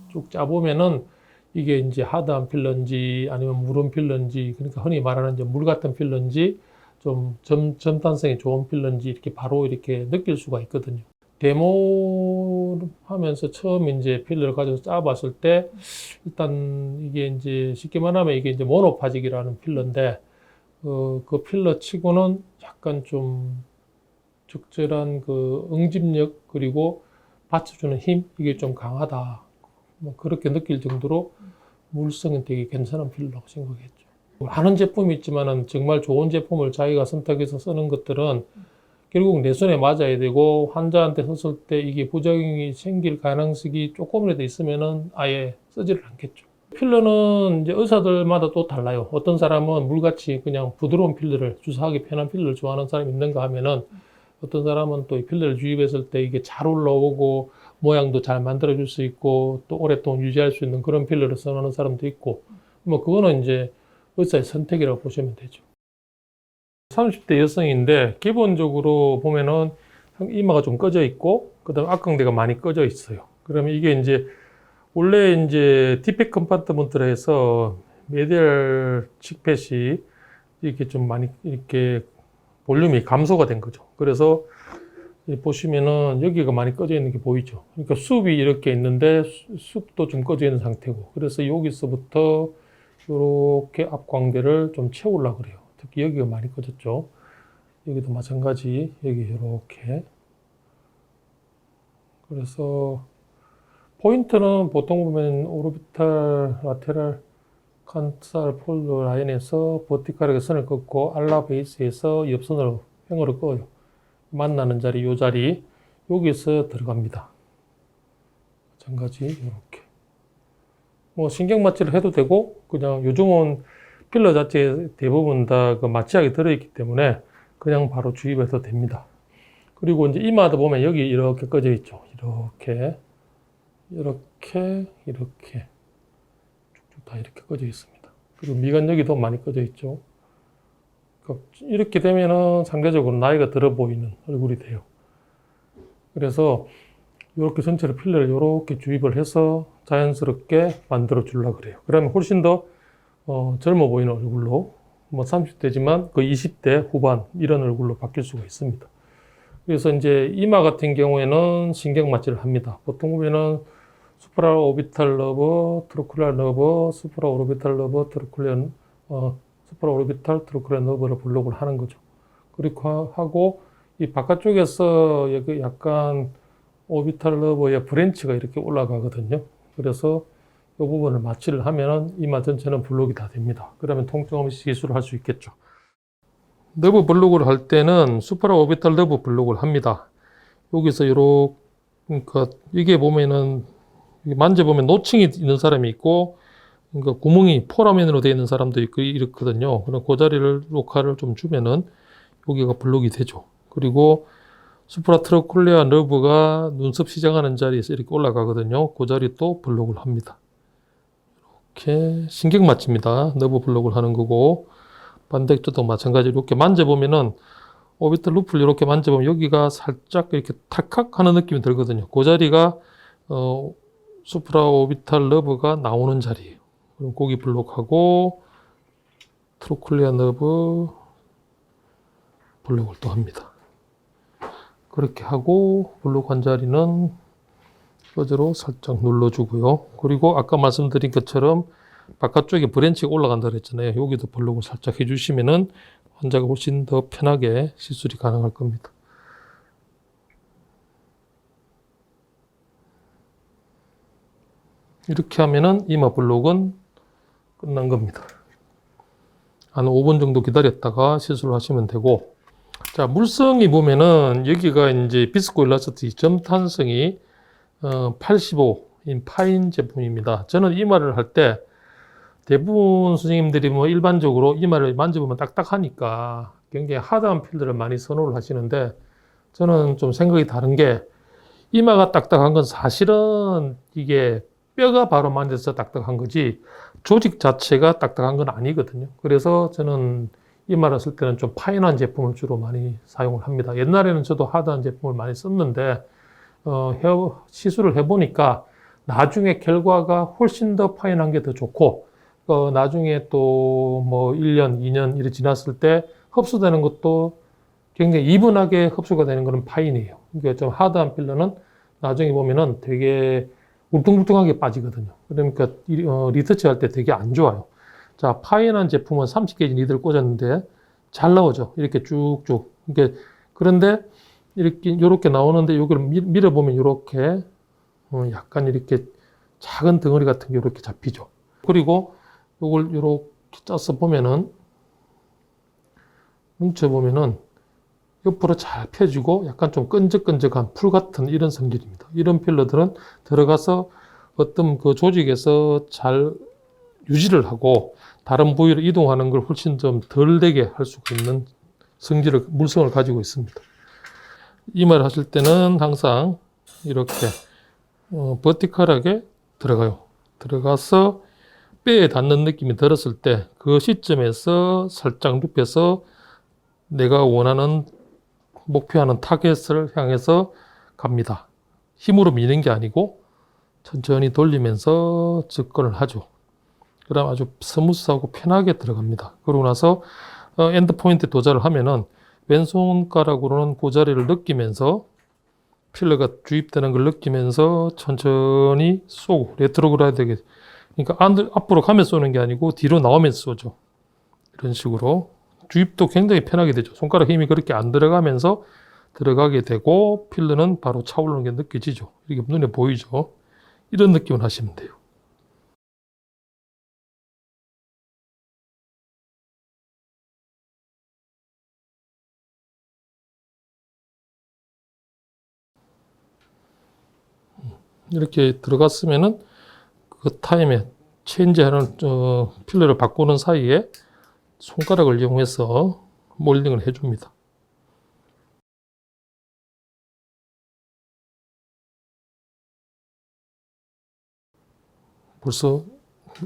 쭉 짜보면은 이게 이제 하드한 필러인지 아니면 무른 필러인지, 그러니까 흔히 말하는 이제 물 같은 필러인지 좀 점단성이 좋은 필러인지 이렇게 바로 이렇게 느낄 수가 있거든요. 데모 하면서 처음 이제 필러를 가져서 짜봤을 때 일단 이게 이제 쉽게 말하면 이게 이제 모노파직이라는 필러인데 그 필러 치고는 약간 좀 적절한 그 응집력 그리고 받쳐주는 힘 이게 좀 강하다. 뭐 그렇게 느낄 정도로 물성은 되게 괜찮은 필러라고 생각했죠. 많은 제품이 있지만은 정말 좋은 제품을 자기가 선택해서 쓰는 것들은 결국 내 손에 맞아야 되고 환자한테 썼을 때 이게 부작용이 생길 가능성이 조금이라도 있으면은 아예 쓰지를 않겠죠. 필러는 이제 의사들마다 또 달라요. 어떤 사람은 물같이 그냥 부드러운 필러를 주사하기 편한 필러를 좋아하는 사람이 있는가 하면은 어떤 사람은 또 이 필러를 주입했을 때 이게 잘 올라오고 모양도 잘 만들어줄 수 있고 또 오랫동안 유지할 수 있는 그런 필러를 선호하는 사람도 있고 뭐 그거는 이제 의사의 선택이라고 보시면 되죠. 30대 여성인데 기본적으로 보면은 이마가 좀 꺼져 있고 그다음 악광대가 많이 꺼져 있어요. 그러면 이게 이제 원래 이제 딥백 컴파트먼트라 해서 메디얼 칙펫이 이렇게 좀 많이 이렇게 볼륨이 감소가 된 거죠. 그래서 보시면은 여기가 많이 꺼져 있는 게 보이죠. 그러니까 숲이 이렇게 있는데 숲도 좀 꺼져 있는 상태고, 그래서 여기서부터 이렇게 앞광대를 좀 채우려고 그래요. 특히 여기가 많이 꺼졌죠. 여기도 마찬가지, 여기 이렇게. 그래서 포인트는 보통 보면 오르비탈 라테랄 칸살 폴드 라인에서 버티컬하게 선을 긋고 알라 베이스에서 옆선으로 횡으로 꺼요. 만나는 자리, 요 자리, 여기서 들어갑니다. 마찬가지, 이렇게. 뭐, 신경 마취를 해도 되고, 그냥 요즘은 필러 자체에 대부분 다 그 마취약이 들어있기 때문에 그냥 바로 주입해도 됩니다. 그리고 이제 이마도 보면 여기 이렇게 꺼져 있죠. 이렇게, 이렇게. 쭉쭉 다 이렇게 꺼져 있습니다. 그리고 미간 여기도 많이 꺼져 있죠. 이렇게 되면은 상대적으로 나이가 들어 보이는 얼굴이 돼요. 그래서 이렇게 전체를 필러를 이렇게 주입을 해서 자연스럽게 만들어 주려고 그래요. 그러면 훨씬 더 젊어 보이는 얼굴로, 뭐 30대지만 그 20대 후반 이런 얼굴로 바뀔 수가 있습니다. 그래서 이제 이마 같은 경우에는 신경 마취를 합니다. 보통 보면은 수프라 오비탈 너브, 트로쿨리아 너브, 수프라 오르비탈 너브, 수프라 오르비탈 트로쿨리아 너브를 블록을 하는 거죠. 그리고 하고 이 바깥쪽에서 여기 약간 오비탈 너브의 브랜치가 이렇게 올라가거든요. 그래서 이 부분을 마취를 하면은 이마 전체는 블록이 다 됩니다. 그러면 통증 없이 시술을 할 수 있겠죠. 너브 블록을 할 때는 수프라 오비탈 너브 블록을 합니다. 여기서 이렇게, 그러니까 이게 보면은 만져보면 노층이 있는 사람이 있고, 그러니까 구멍이 포라멘으로 되어 있는 사람도 있고 이렇거든요. 그럼 그 자리를 녹화를 좀 주면은 여기가 블록이 되죠. 그리고 수프라트로콜레아 너브가 눈썹 시작하는 자리에서 이렇게 올라가거든요. 그 자리 또 블록을 합니다. 이렇게 신경 마취입니다. 너브 블록을 하는 거고, 반대쪽도 마찬가지로 이렇게 만져보면은 오비탈 루프를 이렇게 만져보면 여기가 살짝 이렇게 탁탁 하는 느낌이 들거든요. 그 자리가 수프라 오비탈 너브가 나오는 자리예요. 그럼 고기 블록하고 트로콜리아 너브 블록을 또 합니다. 그렇게 하고 블록한 자리는 뼈저로 살짝 눌러주고요. 그리고 아까 말씀드린 것처럼 바깥쪽에 브랜치가 올라간다 그랬잖아요. 여기도 블록을 살짝 해주시면은 환자가 훨씬 더 편하게 시술이 가능할 겁니다. 이렇게 하면은 이마 블록은 끝난 겁니다. 한 5분 정도 기다렸다가 시술을 하시면 되고, 자, 물성이 보면은 여기가 이제 비스코 일라스틱 점탄성이 85인 파인 제품입니다. 저는 이마를 할 때 대부분 선생님들이 뭐 일반적으로 이마를 만져보면 딱딱하니까 굉장히 하드한 필드를 많이 선호를 하시는데, 저는 좀 생각이 다른 게, 이마가 딱딱한 건 사실은 이게 뼈가 바로 만져서 딱딱한 거지 조직 자체가 딱딱한 건 아니거든요. 그래서 저는 이마를 쓸 때는 좀 파인한 제품을 주로 많이 사용을 합니다. 옛날에는 저도 하드한 제품을 많이 썼는데 시술을 해보니까 나중에 결과가 훨씬 더 파인한 게 더 좋고, 나중에 또 뭐 1년, 2년 이렇게 지났을 때 흡수되는 것도 굉장히 이분하게 흡수가 되는 거는 파인이에요. 그러니까 좀 하드한 필러는 나중에 보면은 되게 울퉁불퉁하게 빠지거든요. 그러니까 리터치 할 때 되게 안 좋아요. 자, 파인한 제품은 30게이지 니들 꽂았는데 잘 나오죠. 이렇게 쭉쭉. 그런데 이렇게 나오는데 여기를 밀어보면 이렇게 약간 이렇게 작은 덩어리 같은 게 이렇게 잡히죠. 그리고 이걸 이렇게 짜서 보면은 뭉쳐보면은 옆으로 잘 펴지고 약간 좀 끈적끈적한 풀 같은 이런 성질입니다. 이런 필러들은 들어가서 어떤 그 조직에서 잘 유지를 하고 다른 부위로 이동하는 걸 훨씬 좀 덜 되게 할 수가 있는 물성을 가지고 있습니다. 이 말 하실 때는 항상 이렇게 버티컬하게 들어가요. 들어가서 뼈에 닿는 느낌이 들었을 때 그 시점에서 살짝 눕혀서 내가 원하는 목표하는 타겟을 향해서 갑니다. 힘으로 미는 게 아니고 천천히 돌리면서 접근을 하죠. 그럼 아주 스무스하고 편하게 들어갑니다. 그러고 나서 엔드 포인트 도달을 하면은 왼손가락으로는 그 자리를 느끼면서 필러가 주입되는 걸 느끼면서 천천히 쏘고 레트로그라드하게, 그러니까 앞으로 가면서 쏘는 게 아니고 뒤로 나오면서 쏘죠. 이런 식으로 주입도 굉장히 편하게 되죠. 손가락 힘이 그렇게 안 들어가면서 들어가게 되고 필러는 바로 차오르는 게 느껴지죠. 이게 눈에 보이죠. 이런 느낌을 하시면 돼요. 이렇게 들어갔으면은 그 타임에 체인지하는 필러를 바꾸는 사이에 손가락을 이용해서 몰딩을 해줍니다. 벌써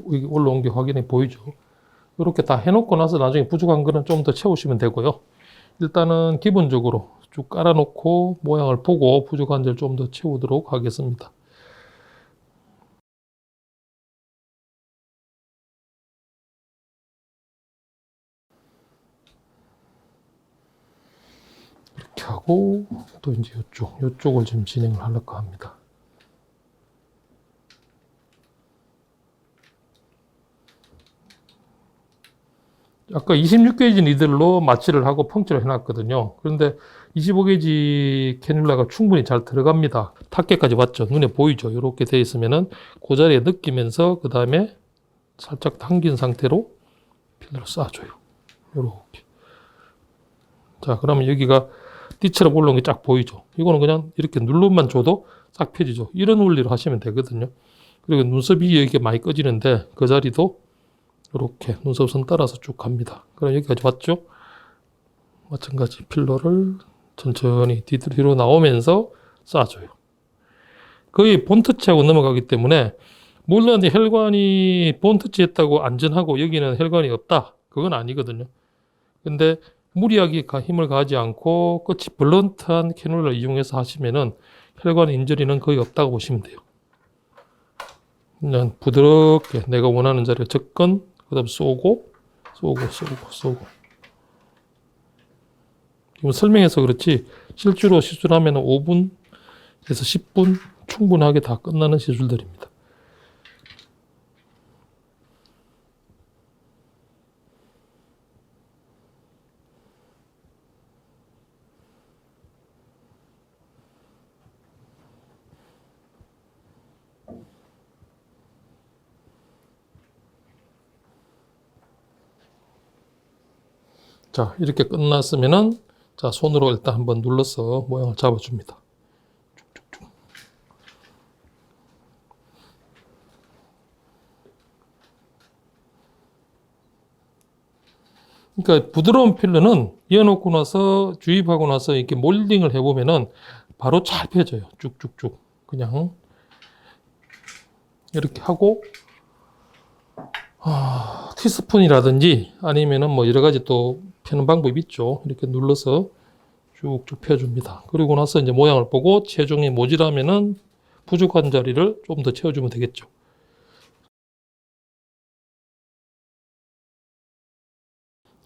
올라온 게 확연히 보이죠. 이렇게 다 해놓고 나서 나중에 부족한 거는 좀 더 채우시면 되고요. 일단은 기본적으로 쭉 깔아놓고 모양을 보고 부족한 데를 좀 더 채우도록 하겠습니다. 이렇게 하고 또 이제 이쪽을 지금 진행을 하려고 합니다. 아까 26게이지 니들로 마취를 하고 펑치를 해놨거든요. 그런데 25게이지 캐뉼라가 충분히 잘 들어갑니다. 탁계까지 왔죠. 눈에 보이죠. 이렇게 돼 있으면은 그 자리에 느끼면서 그 다음에 살짝 당긴 상태로 필러를 쏴줘요. 이렇게. 자, 그러면 여기가 띠처럼 올라온 게 쫙 보이죠. 이거는 그냥 이렇게 눌러만 줘도 싹 펴지죠. 이런 원리로 하시면 되거든요. 그리고 눈썹이 여기 많이 꺼지는데 그 자리도 이렇게 눈썹선 따라서 쭉 갑니다. 그럼 여기까지 왔죠? 마찬가지 필러를 천천히 뒤로 나오면서 쏴줘요. 거의 본터치하고 넘어가기 때문에 물론 혈관이 본터치했다고 안전하고 여기는 혈관이 없다. 그건 아니거든요. 근데 무리하게 힘을 가하지 않고 끝이 블런트한 캐놀라를 이용해서 하시면은 혈관 인절이는 거의 없다고 보시면 돼요. 그냥 부드럽게 내가 원하는 자리에 접근, 그 다음 쏘고. 지금 설명해서 그렇지 실제로 시술하면 5분에서 10분 충분하게 다 끝나는 시술들입니다. 자, 이렇게 끝났으면은 자, 손으로 일단 한번 눌러서 모양을 잡아줍니다. 쭉쭉쭉. 그러니까 부드러운 필러는 이어놓고 나서 주입하고 나서 이렇게 몰딩을 해보면은 바로 잘 펴져요. 쭉쭉쭉. 그냥 이렇게 하고 티스푼이라든지 아니면은 뭐 여러 가지 또 펴는 방법이 있죠. 이렇게 눌러서 쭉쭉 펴줍니다. 그리고 나서 이제 모양을 보고 체중이 모자라면은 부족한 자리를 좀 더 채워주면 되겠죠.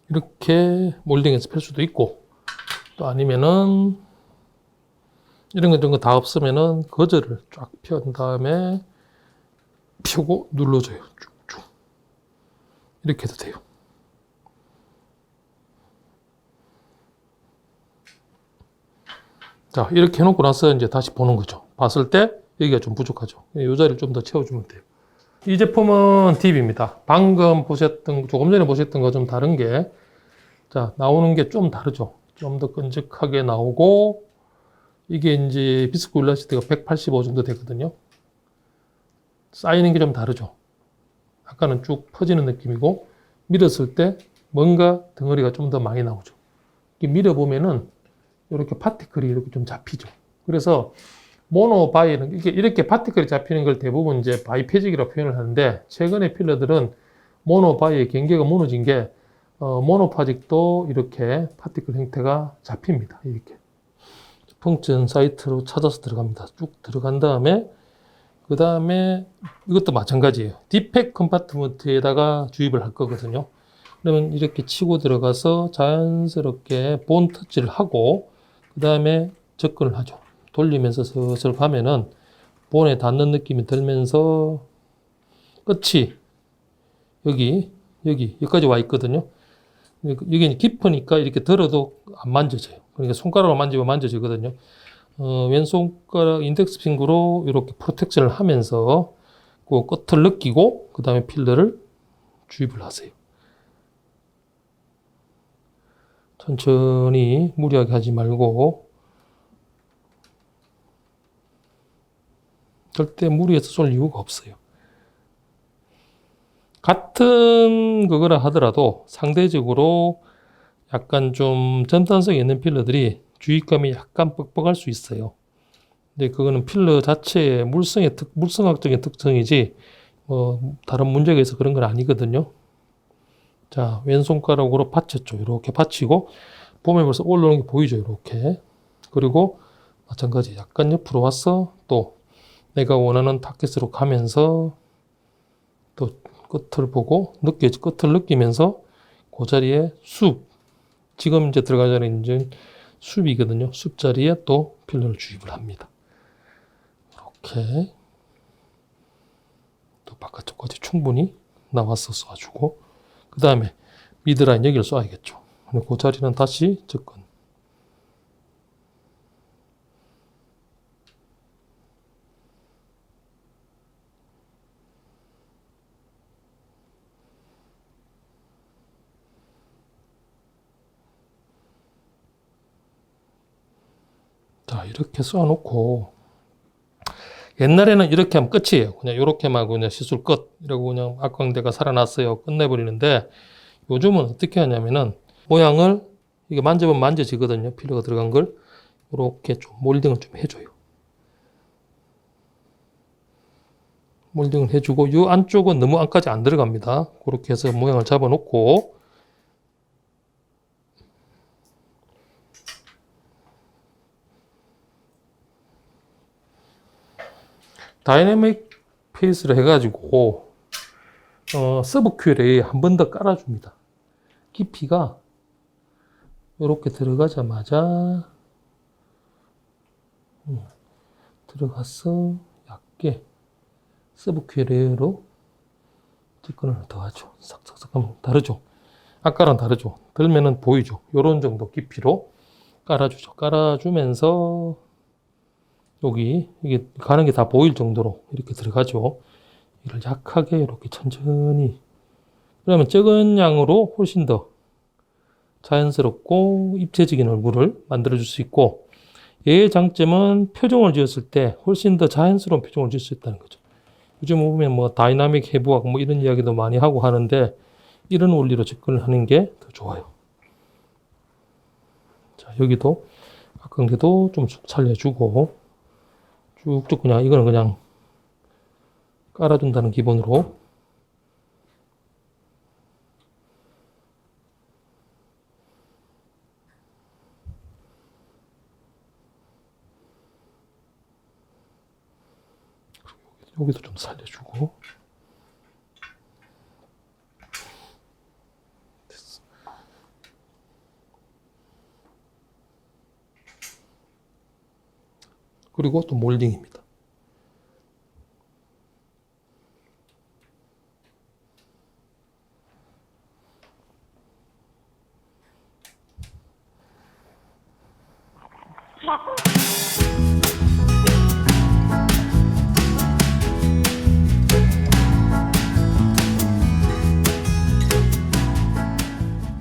이렇게 몰딩해서 펼 수도 있고, 또 아니면은 이런 거 다 없으면은 거즈를 쫙 편 다음에 펴고 눌러줘요. 쭉쭉. 이렇게 해도 돼요. 자, 이렇게 해놓고 나서 이제 다시 보는 거죠. 봤을 때 여기가 좀 부족하죠. 이 자리를 좀 더 채워주면 돼요. 이 제품은 딥입니다. 조금 전에 보셨던 거 좀 다른 게, 자, 나오는 게 좀 다르죠. 좀 더 끈적하게 나오고, 이게 이제 비스코일라시티가 185 정도 되거든요. 쌓이는 게 좀 다르죠. 아까는 쭉 퍼지는 느낌이고, 밀었을 때 뭔가 덩어리가 좀 더 많이 나오죠. 밀어보면은 이렇게 파티클이 이렇게 좀 잡히죠. 그래서 모노바이는 이렇게 파티클이 잡히는 걸 대부분 이제 바이페직이라고 표현을 하는데, 최근에 필러들은 모노바이의 경계가 무너진 게 모노파직도 이렇게 파티클 형태가 잡힙니다. 이렇게 펑션 사이트로 찾아서 들어갑니다. 쭉 들어간 다음에 그 다음에 이것도 마찬가지예요. 딥팩 컴파트먼트에다가 주입을 할 거거든요. 그러면 이렇게 치고 들어가서 자연스럽게 본 터치를 하고 그 다음에 접근을 하죠. 돌리면서 슬슬 가면은 본에 닿는 느낌이 들면서 끝이 여기까지 와 있거든요. 여기 깊으니까 이렇게 들어도 안 만져져요. 그러니까 손가락으로 만지면 만져지거든요. 왼손가락 인덱스 핑거로 이렇게 프로텍션을 하면서 그 끝을 느끼고 그 다음에 필러를 주입을 하세요. 천천히 무리하게 하지 말고 절대 무리해서 쏠 이유가 없어요. 같은 그거라 하더라도 상대적으로 약간 좀 전단성이 있는 필러들이 주입감이 약간 뻑뻑할 수 있어요. 근데 그거는 필러 자체의 물성학적인 특성이지 다른 문제가 있어서 그런 건 아니거든요. 자, 왼손가락으로 받쳤죠. 이렇게 받치고 봄에 벌써 올라오는 게 보이죠. 이렇게. 그리고 마찬가지 약간 옆으로 와서 또 내가 원하는 타켓으로 가면서 또 끝을 보고 끝을 느끼면서 그 자리에 지금 이제 들어갈 자리는 이제 숲이거든요. 숲 자리에 또 필러를 주입을 합니다. 이렇게 또 바깥쪽까지 충분히 나와서 쏴주고 그 다음에 미드라인 여기를 쏴야겠죠. 그 자리는 다시 접근. 자, 이렇게 쏴놓고 옛날에는 이렇게 하면 끝이에요. 그냥 이렇게만 하고 그냥 시술 끝. 이러고 그냥 악광대가 살아났어요. 끝내버리는데 요즘은 어떻게 하냐면은 모양을 이게 만져보면 만져지거든요. 필러가 들어간 걸. 이렇게 좀 몰딩을 좀 해줘요. 몰딩을 해주고 이 안쪽은 너무 안까지 안 들어갑니다. 그렇게 해서 모양을 잡아놓고 다이내믹 페이스를 해가지고 서브 큐레에 한 번 더 깔아줍니다. 깊이가 이렇게 들어가자마자 들어가서 얇게 서브 큐레로 접근을 더하죠. 싹싹싹 하면 다르죠. 아까랑 다르죠. 들면은 보이죠. 요런 정도 깊이로 깔아주죠. 깔아주면서 이게 가는 게 다 보일 정도로 이렇게 들어가죠. 이걸 약하게 이렇게 천천히. 그러면 적은 양으로 훨씬 더 자연스럽고 입체적인 얼굴을 만들어줄 수 있고, 얘의 장점은 표정을 지었을 때 훨씬 더 자연스러운 표정을 지을 수 있다는 거죠. 요즘 보면 뭐 다이나믹 해부학 뭐 이런 이야기도 많이 하고 하는데, 이런 원리로 접근을 하는 게 더 좋아요. 자, 여기도 각광대도 좀 살려주고, 쭉쭉 이거는 그냥 깔아준다는 기본으로. 여기도 좀 살려주고. 됐어. 그리고 또 몰딩입니다.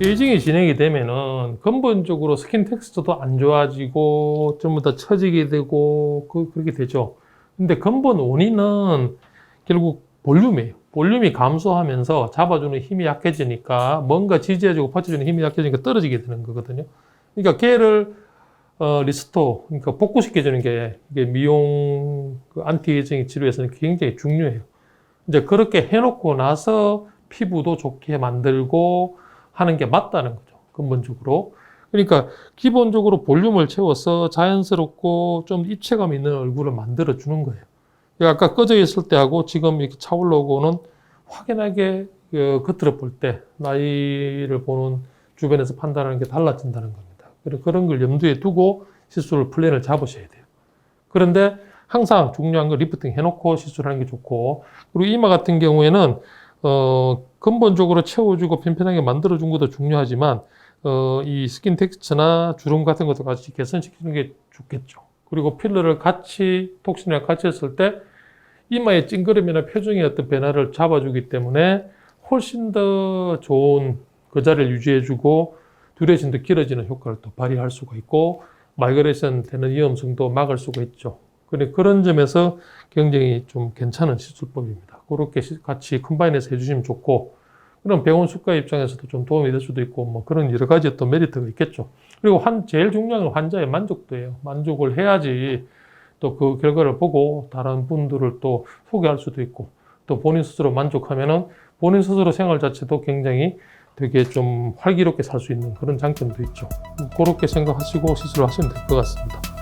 에이징이 진행이 되면은 근본적으로 스킨 텍스처도 안 좋아지고 전부 다 처지게 되고 그렇게 되죠. 근데 근본 원인은 결국 볼륨이에요. 볼륨이 감소하면서 잡아주는 힘이 약해지니까 뭔가 지지해주고 받쳐주는 힘이 약해지니까 떨어지게 되는 거거든요. 그러니까 걔를 리스토어, 그러니까 복구시켜주는 게 이게 미용 안티에이징 치료에서는 굉장히 중요해요. 이제 그렇게 해놓고 나서 피부도 좋게 만들고 하는 게 맞다는 거죠. 근본적으로. 그러니까 기본적으로 볼륨을 채워서 자연스럽고 좀 입체감 있는 얼굴을 만들어 주는 거예요. 아까 꺼져 있을 때하고 지금 이렇게 차올라오고는 확연하게 겉으로 볼 때 나이를 보는 주변에서 판단하는 게 달라진다는 겁니다. 그래서 그런 걸 염두에 두고 시술 플랜을 잡으셔야 돼요. 그런데 항상 중요한 건 리프팅 해놓고 시술하는 게 좋고, 그리고 이마 같은 경우에는 근본적으로 채워주고 편편하게 만들어준 것도 중요하지만 이 스킨 텍스처나 주름 같은 것도 같이 개선시키는 게 좋겠죠. 그리고 필러를 같이 톡신이랑 같이 했을 때 이마의 찡그림이나 표정의 어떤 변화를 잡아주기 때문에 훨씬 더 좋은 그 자리를 유지해주고 듀레이션도 길어지는 효과를 또 발휘할 수가 있고 마이그레이션 되는 위험성도 막을 수가 있죠. 그런 점에서 굉장히 좀 괜찮은 시술법입니다. 그렇게 같이 컴바인해서 해주시면 좋고, 그럼 병원 수가 입장에서도 좀 도움이 될 수도 있고, 뭐 그런 여러 가지 또 메리트가 있겠죠. 그리고 제일 중요한 건 환자의 만족도예요. 만족을 해야지 또 그 결과를 보고 다른 분들을 또 소개할 수도 있고, 또 본인 스스로 만족하면은 본인 스스로 생활 자체도 굉장히 되게 좀 활기롭게 살 수 있는 그런 장점도 있죠. 그렇게 생각하시고 시술을 하시면 될 것 같습니다.